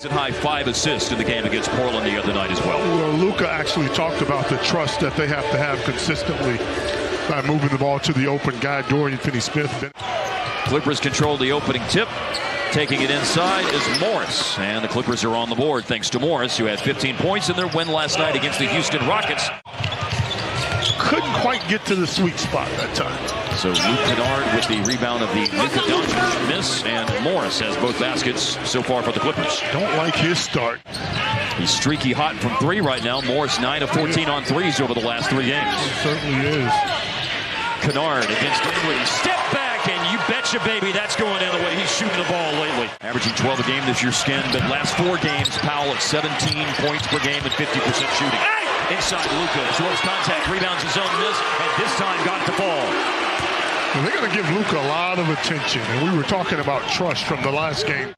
High 5 assists in the game against Portland the other night as well. Well, Luka actually talked about the trust that they have to have consistently by moving the ball to the open guy, Dorian Finney-Smith. Clippers control the opening tip. Taking it inside is Morris, and the Clippers are on the board thanks to Morris, who had 15 points in their win last night against the Houston Rockets. Couldn't quite get to the sweet spot that time. So Luke Kennard with the rebound of the Luka Doncic miss, and Morris has both baskets so far for the Clippers. Don't like his start. He's streaky hot from 3 right now. Morris 9 of 14 on threes over the last 3 games. It certainly is. Kennard against Dinwiddie. Step back, and you betcha, baby, that's going in the way he's shooting the ball lately. Averaging 12 a game this year, Skin, but last 4 games, Powell at 17 points per game and 50% shooting. Hey! Inside Luka, absorbs contact, rebounds his own miss, and this time got the ball. Well, they're going to give Luka a lot of attention, and we were talking about trust from the last game.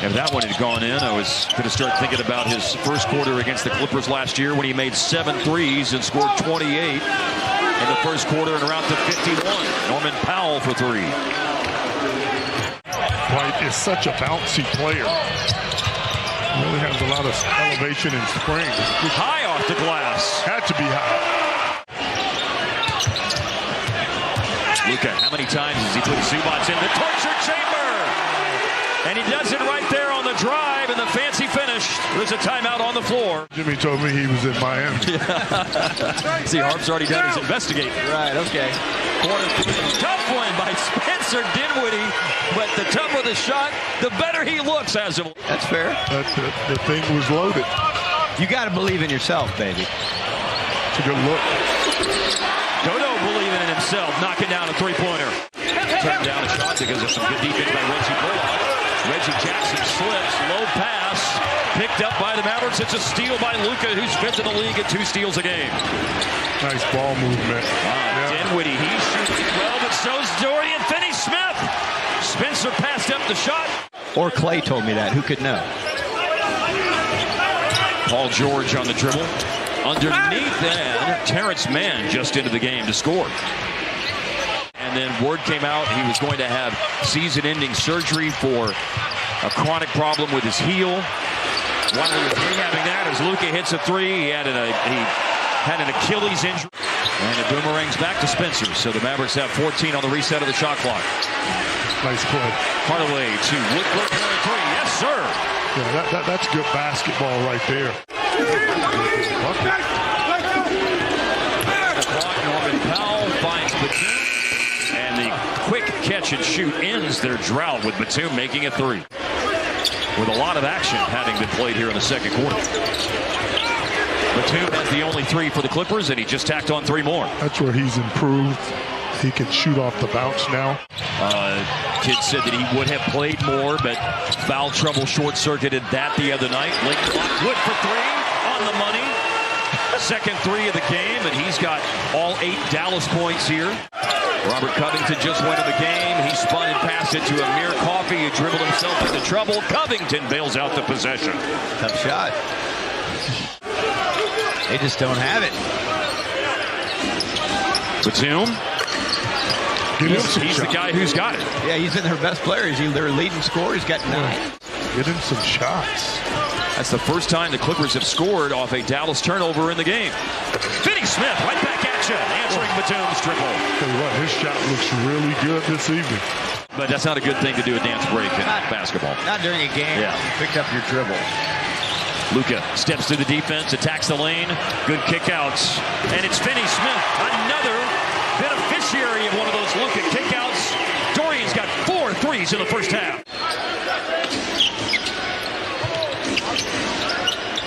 If that one had gone in, I was going to start thinking about his first quarter against the Clippers last year when he made 7 threes and scored 28 in the first quarter and around to 51. Norman Powell for 3. White is such a bouncy player. Really has a lot of elevation and spring. High off the glass. Had to be high. Luka, how many times has he put Zubac in the torture chamber? And he does it right there on the drive and the fancy finish. There's a timeout on the floor. Jimmy told me he was in Miami. See, Harp's already done his investigating. Right, okay. Corner 3. Tough one by Spencer Dinwiddie. But the tougher the shot, the better he looks as him. That's fair. The thing was loaded. You got to believe in yourself, baby. It's a good look. Dodo believing in himself, knocking down a 3-pointer. Turned down a shot because of some good defense by Reggie Bullock. Reggie Jackson slips, low pass, picked up by the Mavericks. It's a steal by Luka, who's 5th in the league at 2 steals a game. Nice ball movement. Dinwiddie, he's shooting well, but so's Dorian Finney-Smith. Spencer passed up the shot. Or Clay told me that. Who could know? Paul George on the dribble. Underneath that, Terrence Mann just into the game to score. And then word came out he was going to have season-ending surgery for a chronic problem with his heel. While he was rehabbing that, as Luka hits a 3, he had an Achilles injury. And it boomerangs back to Spencer. So the Mavericks have 14 on the reset of the shot clock. Nice play. Hardaway to Woodward for a 3. Yes, sir. Yeah, that's good basketball right there. Norman Powell finds Batum. And the quick catch and shoot ends their drought with Batum making a 3. With a lot of action having been played here in the second quarter. Batum has the only 3 for the Clippers, and he just tacked on 3 more. That's where he's improved. He can shoot off the bounce now. Kid said that he would have played more, but foul trouble short-circuited that the other night. Lake Lockwood for 3 on the money. Second 3 of the game, and he's got all 8 Dallas points here. Robert Covington just went in the game. He spun and passed it to Amir Coffey, who dribbled himself into trouble. Covington bails out the possession. Tough shot. They just don't have it. Batum. He's the guy who's got it. Yeah, he's been their best player. He's their leading scorer. He's got 9. Get him some shots. That's the first time the Clippers have scored off a Dallas turnover in the game. Finney-Smith right back at you, answering Batum's triple. Tell you what, his shot looks really good this evening. But that's not a good thing to do a dance break in basketball. Not during a game. Yeah. You picked up your dribble. Luka steps through the defense, attacks the lane. Good kickouts. And it's Finney-Smith, another beneficiary of one of those Luka kickouts. Dorian's got 4 threes in the first half.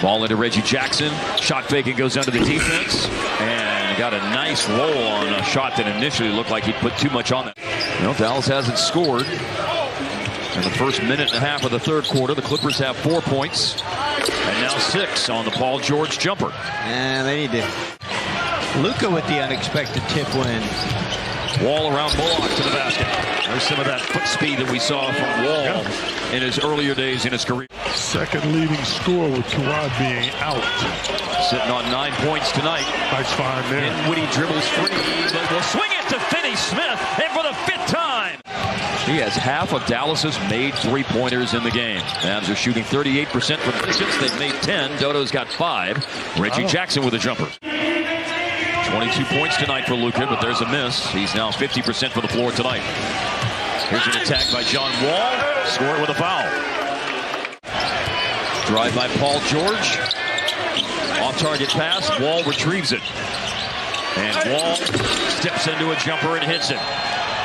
Ball into Reggie Jackson. Shot faking goes under the defense. And got a nice roll on a shot that initially looked like he put too much on it. Well, Dallas hasn't scored in the first minute and a half of the third quarter. The Clippers have 4 points. And now 6 on the Paul George jumper. And they need to. Luka with the unexpected tip win. Wall around Bullock to the basket. There's some of that foot speed that we saw from Wall in his earlier days in his career. Second leading scorer with Kawhi being out. Sitting on 9 points tonight. Nice find there. And Woody dribbles free, but will swing it to Finney-Smith, and for the 5th time. He has half of Dallas's made three-pointers in the game. Mavs are shooting 38% from distance. They've made 10. Dodo's got 5. Reggie Jackson with a jumper. 22 points tonight for Luka, but there's a miss. He's now 50% for the floor tonight. Here's an attack by John Wall. Score it with a foul. Drive by Paul George. Off-target pass. Wall retrieves it. And Wall steps into a jumper and hits it.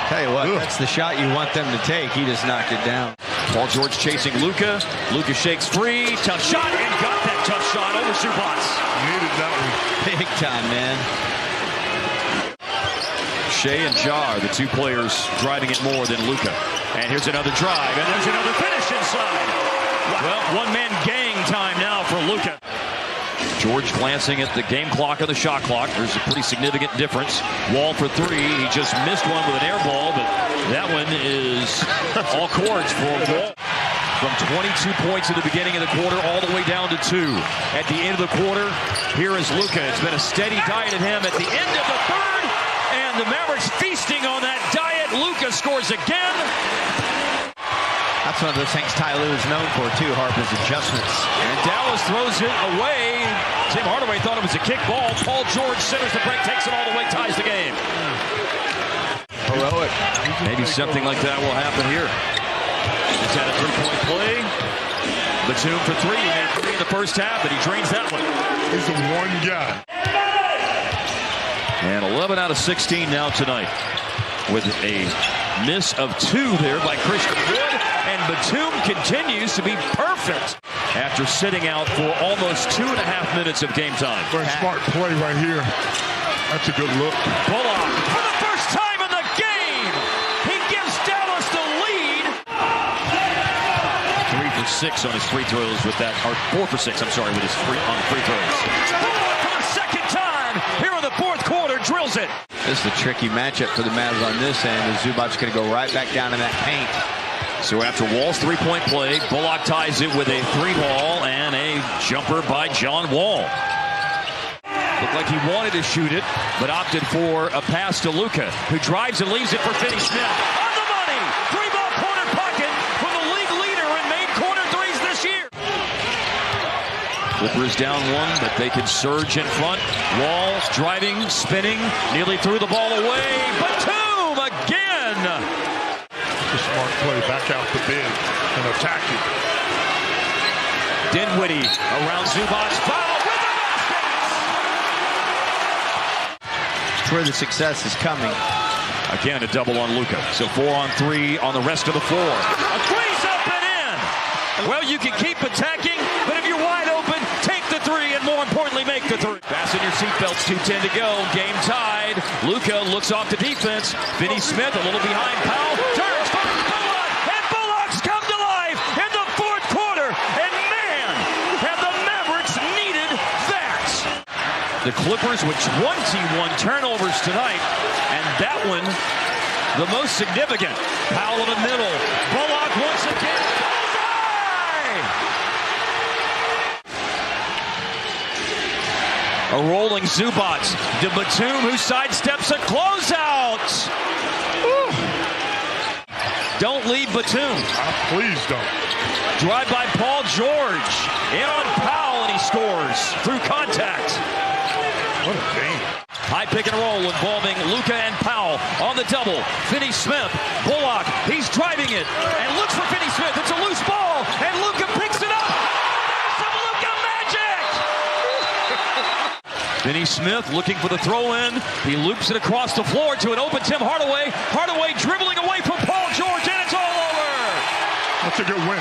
Tell you what, that's the shot you want them to take. He just knocked it down. Paul George chasing Luka. Luka shakes free. Tough shot and got that tough shot over Zubac. Needed that one. Big time, man. Shea and Ja are the two players driving it more than Luka. And here's another drive, and there's another finish inside. Well, one-man gang time now for Luka. George glancing at the game clock and the shot clock. There's a pretty significant difference. Wall for 3. He just missed one with an air ball, but that one is all chords for Wall. From 22 points at the beginning of the quarter all the way down to 2. At the end of the quarter, here is Luka. It's been a steady diet of him at the end of the third. And the Mavericks feasting on that diet. Luka scores again. That's one of those things Ty Lue is known for, too, Harper's adjustments. And Dallas throws it away. Tim Hardaway thought it was a kick ball. Paul George centers the break, takes it all the way, ties the game. Heroic. Maybe something like that will happen here. Just had a three-point play. Batum for 3. He made 3 in the first half, but he drains that one. He's the one guy. And 11 out of 16 now tonight, with a miss of 2 there by Christian Wood. And Batum continues to be perfect after sitting out for almost 2.5 minutes of game time. Very smart play right here. That's a good look. Bullock for the first time in the game. He gives Dallas the lead. 3 for 6 on his free throws with that, or 4 for 6, I'm sorry, with his free throws. Bullock for the second time here in the fourth quarter drills it. This is a tricky matchup for the Mavs on this end, as Zubac's going to go right back down in that paint. So after Wall's three-point play, Bullock ties it with a 3-ball and a jumper by John Wall. Looked like he wanted to shoot it, but opted for a pass to Luka, who drives and leaves it for Finney Smith. On the money! 3-ball corner pocket for the league leader in made corner threes this year. Clippers down 1, but they can surge in front. Wall driving, spinning, nearly threw the ball away. Batum again! A smart play, back out the bid and attack it. Dinwiddie around Zubac, foul with the basket! It's where the success is coming. Again, a double on Luka. So 4 on 3 on the rest of the floor. A three's up and in! Well, you can keep attacking, but if you're wide open, take the 3 and more importantly, make the 3. Fasten your seatbelts, 2:10 to go. Game tied. Luka looks off the defense. Finney Smith a little behind Powell. Turns, finds Bullock, and Bullock's come to life in the fourth quarter. And man, have the Mavericks needed that. The Clippers with 21 turnovers tonight, and that one the most significant. Powell in the middle. Bullock once again. A rolling Zubac to Batum, who sidesteps a closeout. Woo. Don't leave Batum. Please don't. Drive by Paul George. In on Powell, and he scores through contact. What a game. High pick and roll involving Luka and Powell on the double. Finney Smith, Bullock, he's driving it and looks for Finney Smith. It's a loose ball, and Luka picks it up. Some Luka magic! Finney Smith looking for the throw-in. He loops it across the floor to an open Tim Hardaway. Hardaway dribbling away from Paul George, and it's all over. That's a good win.